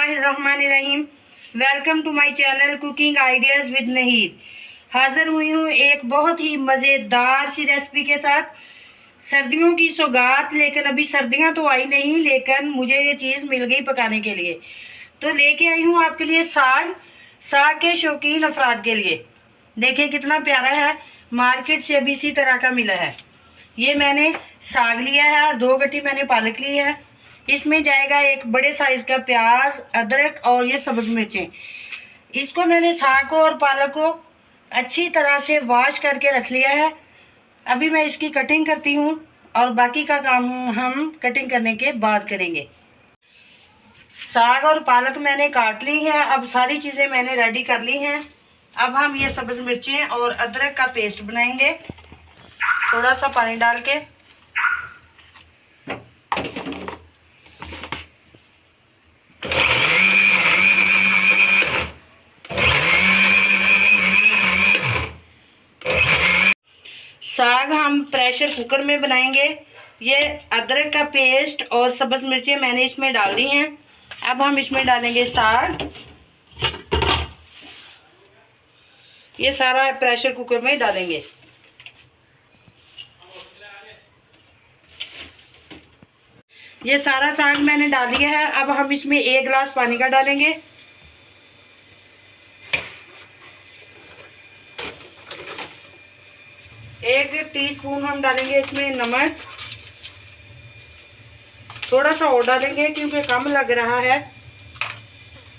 बिस्मिल्लाहिर्रहमानिर्रहीम। Welcome to my channel cooking ideas with Naheed. हाज़िर हुई हूँ एक बहुत ही मज़ेदार सी रेसिपी के साथ। सर्दियों की सौगात, लेकिन अभी सर्दियाँ तो आई नहीं, लेकिन मुझे ये चीज़ मिल गई पकाने के लिए, तो लेके आई हूँ आपके लिए साग के शौकीन अफराद के लिए। देखिए कितना प्यारा है, मार्केट से अभी इसी तरह का मिला है। ये मैंने साग लिया है और 2 गट्टी मैंने पालक ली है। इसमें जाएगा एक बड़े साइज का प्याज, अदरक और ये सब्ज मिर्चें। इसको मैंने साग को और पालक को अच्छी तरह से वॉश करके रख लिया है। अभी मैं इसकी कटिंग करती हूँ और बाकी का काम हम कटिंग करने के बाद करेंगे। साग और पालक मैंने काट ली है। अब सारी चीज़ें मैंने रेडी कर ली हैं। अब हम ये सब्ज मिर्चें और अदरक का पेस्ट बनाएंगे, थोड़ा सा पानी डाल के। साग हम प्रेशर कुकर में बनाएंगे। ये अदरक का पेस्ट और सब्ज़ मिर्चें मैंने इसमें डाल दी हैं। अब हम इसमें डालेंगे साग। ये सारा प्रेशर कुकर में डालेंगे। ये सारा साग मैंने डाल दिया है। अब हम इसमें 1 गिलास पानी का डालेंगे। एक टीस्पून हम डालेंगे इसमें नमक। थोड़ा सा और डालेंगे क्योंकि कम लग रहा है।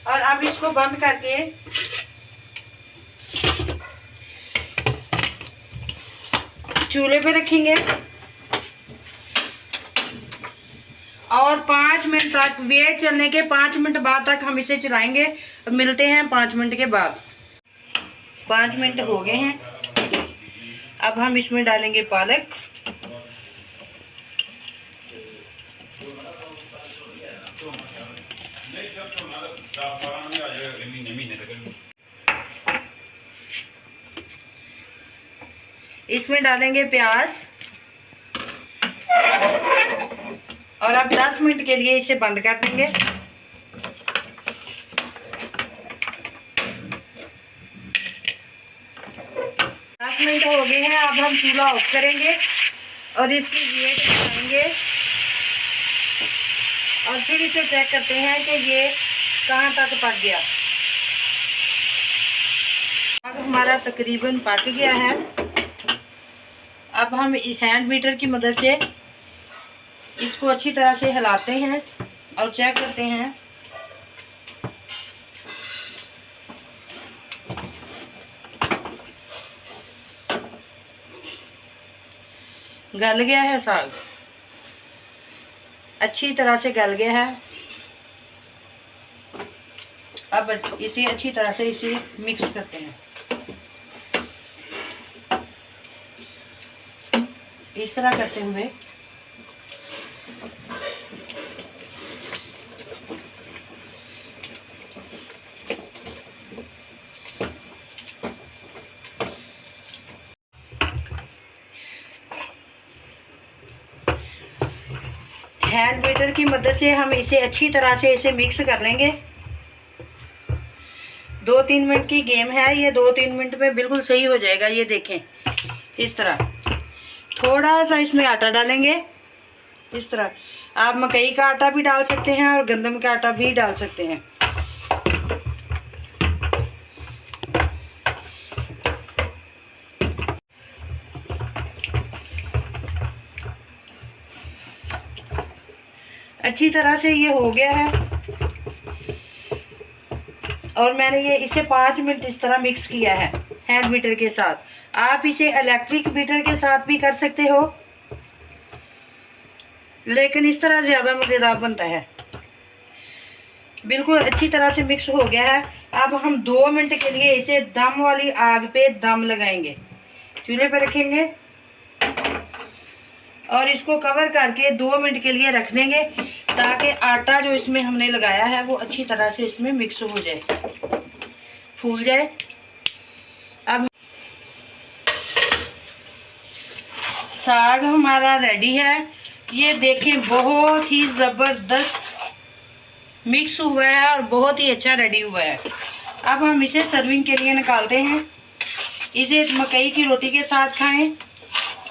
और अब इसको बंद करके चूल्हे पे रखेंगे और 5 मिनट तक, वेट चलने के 5 मिनट बाद तक हम इसे चलाएंगे। मिलते हैं 5 मिनट के बाद। 5 मिनट हो गए हैं। अब हम इसमें डालेंगे पालक। इसमें डालेंगे प्याज और अब 10 मिनट के लिए इसे बंद कर देंगे। 10 मिनट हो गए हैं। अब हम चूल्हा ऑफ करेंगे और इसकी वेट लगाएंगे और फिर इसे चेक करते हैं कि ये कहाँ तक पक गया। अब हमारा तकरीबन पक गया है। अब हम हैंड बीटर की मदद से इसको अच्छी तरह से हिलाते हैं और चेक करते हैं। गल गया है साग, अच्छी तरह से गल गया है। अब इसे अच्छी तरह से इसे मिक्स करते हैं। इस तरह करते हुए हैंड बीटर की मदद से हम इसे अच्छी तरह से इसे मिक्स कर लेंगे। 2-3 मिनट की गेम है। ये 2-3 मिनट में बिल्कुल सही हो जाएगा। ये देखें, इस तरह थोड़ा सा इसमें आटा डालेंगे। इस तरह आप मकई का आटा भी डाल सकते हैं और गंदम का आटा भी डाल सकते हैं। अच्छी तरह से ये हो गया है और मैंने ये इसे 5 मिनट इस तरह मिक्स किया है हैंड बीटर के साथ। आप इसे इलेक्ट्रिक बीटर के साथ भी कर सकते हो, लेकिन इस तरह ज़्यादा मज़ेदार बनता है। बिल्कुल अच्छी तरह से मिक्स हो गया है। अब हम 2 मिनट के लिए इसे दम वाली आग पे दम लगाएंगे। चूल्हे पे रखेंगे और इसको कवर करके 2 मिनट के लिए रख देंगे ताकि आटा जो इसमें हमने लगाया है वो अच्छी तरह से इसमें मिक्स हो जाए, फूल जाए। अब साग हमारा रेडी है। ये देखें, बहुत ही ज़बरदस्त मिक्स हुआ है और बहुत ही अच्छा रेडी हुआ है। अब हम इसे सर्विंग के लिए निकालते हैं। इसे मकई की रोटी के साथ खाएं।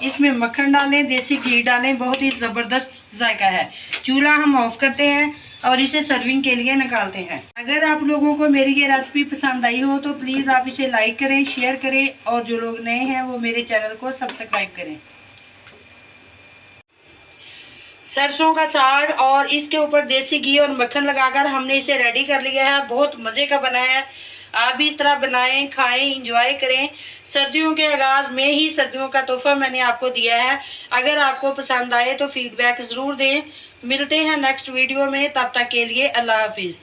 इसमें मक्खन डालें, देसी घी डालें, बहुत ही ज़बरदस्त जायका है। चूल्हा हम ऑफ करते हैं और इसे सर्विंग के लिए निकालते हैं। अगर आप लोगों को मेरी ये रेसिपी पसंद आई हो तो प्लीज़ आप इसे लाइक करें, शेयर करें और जो लोग नए हैं वो मेरे चैनल को सब्सक्राइब करें। सरसों का साग और इसके ऊपर देसी घी और मक्खन लगाकर हमने इसे रेडी कर लिया है। बहुत मज़े का बनाया है। आप भी इस तरह बनाएं, खाएं, इंजॉय करें। सर्दियों के आगाज़ में ही सर्दियों का तोहफा मैंने आपको दिया है। अगर आपको पसंद आए तो फीडबैक ज़रूर दें। मिलते हैं नेक्स्ट वीडियो में, तब तक के लिए अल्लाह हाफिज़।